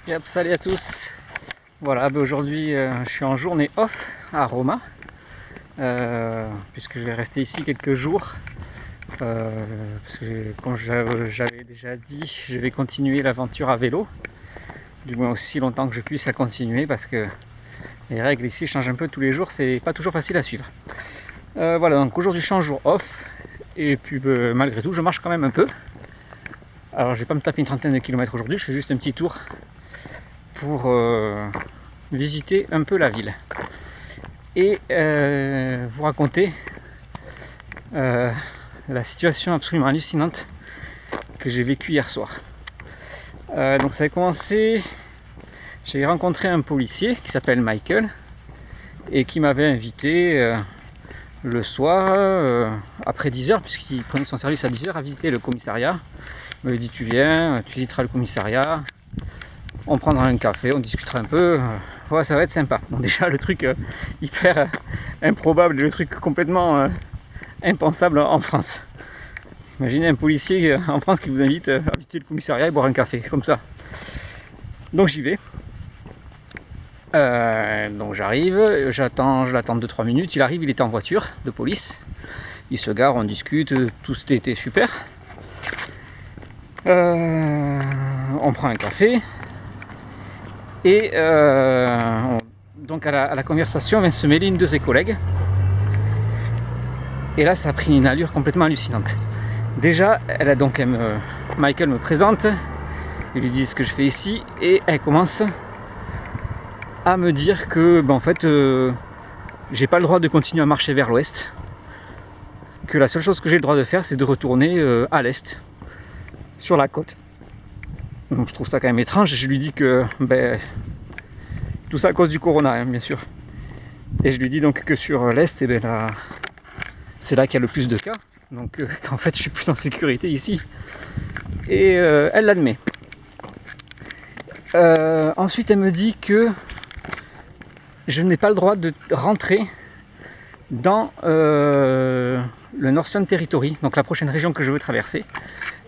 Yep, salut à tous. Voilà, aujourd'hui je suis en journée off à Roma, puisque je vais rester ici quelques jours. Parce que comme j'avais déjà dit, je vais continuer l'aventure à vélo, du moins aussi longtemps que je puisse la continuer, parce que les règles ici changent un peu tous les jours, c'est pas toujours facile à suivre. Voilà, donc aujourd'hui je suis en jour off, et puis malgré tout je marche quand même un peu. Alors je vais pas me taper une trentaine de kilomètres aujourd'hui, je fais juste un petit tour pour visiter un peu la ville et vous raconter la situation absolument hallucinante que j'ai vécue hier soir. Donc ça a commencé, j'ai rencontré un policier qui s'appelle Michael et qui m'avait invité le soir après 10h, puisqu'il prenait son service à 10h, à visiter le commissariat. Il m'avait dit tu viens, tu visiteras le commissariat, on prendra un café, on discutera un peu, ouais, ça va être sympa. Bon, déjà le truc hyper improbable, le truc complètement impensable en France. Imaginez un policier en France qui vous invite à visiter le commissariat et boire un café, comme ça. Donc j'y vais. Donc j'arrive, je l'attends 2-3 minutes, il arrive, il était en voiture de police. Il se gare, on discute, tout était super. On prend un café. Et donc à la conversation vient se mêler une de ses collègues. Et là ça a pris une allure complètement hallucinante. Déjà, Michael me présente, il lui dit ce que je fais ici, et elle commence à me dire que en fait j'ai pas le droit de continuer à marcher vers l'ouest, que la seule chose que j'ai le droit de faire c'est de retourner à l'est, sur la côte. Donc je trouve ça quand même étrange, je lui dis que tout ça à cause du corona, hein, bien sûr. Et je lui dis donc que sur l'est, c'est là qu'il y a le plus de cas, donc qu'en fait je suis plus en sécurité ici. Et elle l'admet. Ensuite elle me dit que je n'ai pas le droit de rentrer dans le Northern Territory, donc la prochaine région que je veux traverser.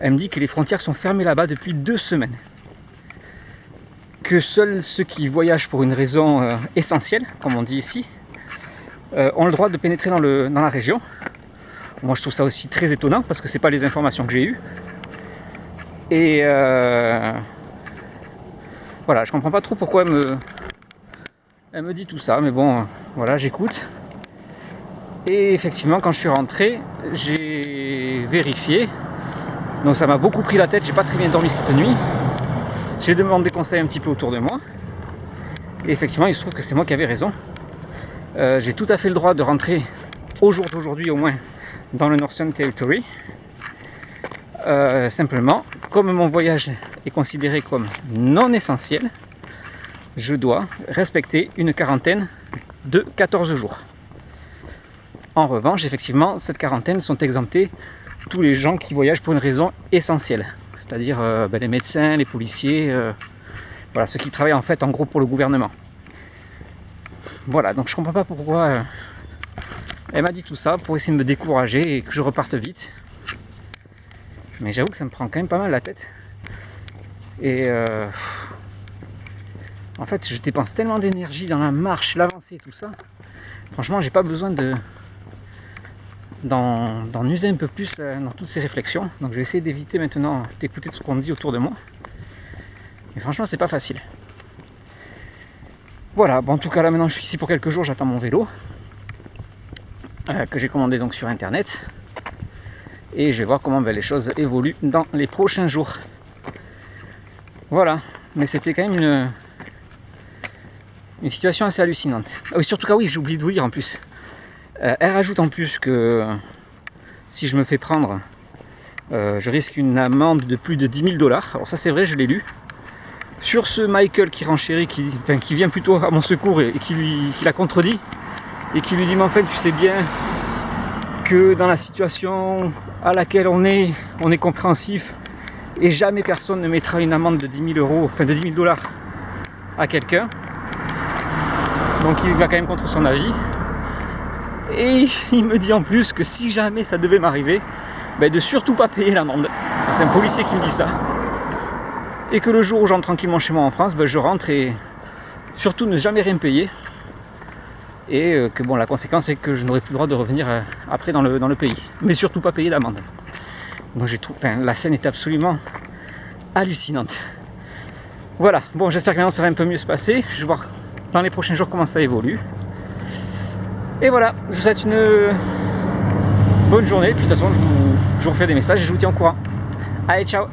Elle me dit que les frontières sont fermées là-bas depuis 2 semaines. Que seuls ceux qui voyagent pour une raison essentielle, comme on dit ici, ont le droit de pénétrer dans la région. Moi je trouve ça aussi très étonnant parce que c'est pas les informations que j'ai eues. Et voilà, je comprends pas trop pourquoi elle me dit tout ça, mais bon, voilà, j'écoute. Et effectivement, quand je suis rentré, j'ai vérifié. Donc ça m'a beaucoup pris la tête, j'ai pas très bien dormi cette nuit. J'ai demandé conseil un petit peu autour de moi. Et effectivement, il se trouve que c'est moi qui avais raison. J'ai tout à fait le droit de rentrer au jour d'aujourd'hui au moins dans le Northern Territory. Simplement, comme mon voyage est considéré comme non essentiel, je dois respecter une quarantaine de 14 jours. En revanche, effectivement, cette quarantaine sont exemptés tous les gens qui voyagent pour une raison essentielle, c'est-à-dire les médecins, les policiers, voilà, ceux qui travaillent en fait en gros pour le gouvernement. Voilà, donc je comprends pas pourquoi elle m'a dit tout ça pour essayer de me décourager et que je reparte vite. Mais j'avoue que ça me prend quand même pas mal la tête. Et en fait, je dépense tellement d'énergie dans la marche, l'avancée, tout ça. Franchement, j'ai pas besoin d'en user un peu plus dans toutes ces réflexions. Donc je vais essayer d'éviter maintenant d'écouter ce qu'on me dit autour de moi. Mais franchement, c'est pas facile. Voilà, bon, en tout cas là maintenant je suis ici pour quelques jours, j'attends mon vélo. Que j'ai commandé donc sur internet. Et je vais voir comment les choses évoluent dans les prochains jours. Voilà, mais c'était quand même une situation assez hallucinante. Ah oui, surtout oui, j'ai oublié de vous dire en plus. Elle rajoute en plus que si je me fais prendre, je risque une amende de plus de 10 000 $. Alors ça c'est vrai, je l'ai lu. Sur ce Michael qui renchérit, qui vient plutôt à mon secours et qui la contredit, et qui lui dit mais en fait tu sais bien que dans la situation à laquelle on est compréhensif, et jamais personne ne mettra une amende de 10 000 $ à quelqu'un. Donc il va quand même contre son avis. Et il me dit en plus que si jamais ça devait m'arriver, de surtout pas payer l'amende. C'est un policier qui me dit ça. Et que le jour où j'entre tranquillement chez moi en France, ben, je rentre et surtout ne jamais rien payer. Et que bon, la conséquence c'est que je n'aurai plus le droit de revenir après dans le pays. Mais surtout pas payer d'amende. Donc j'ai trouvé, enfin, la scène est absolument hallucinante. Voilà, bon, j'espère que maintenant ça va un peu mieux se passer. Je vais voir dans les prochains jours comment ça évolue. Et voilà, je vous souhaite une bonne journée. Puis de toute façon, je vous refais des messages et je vous tiens au courant. Allez, ciao!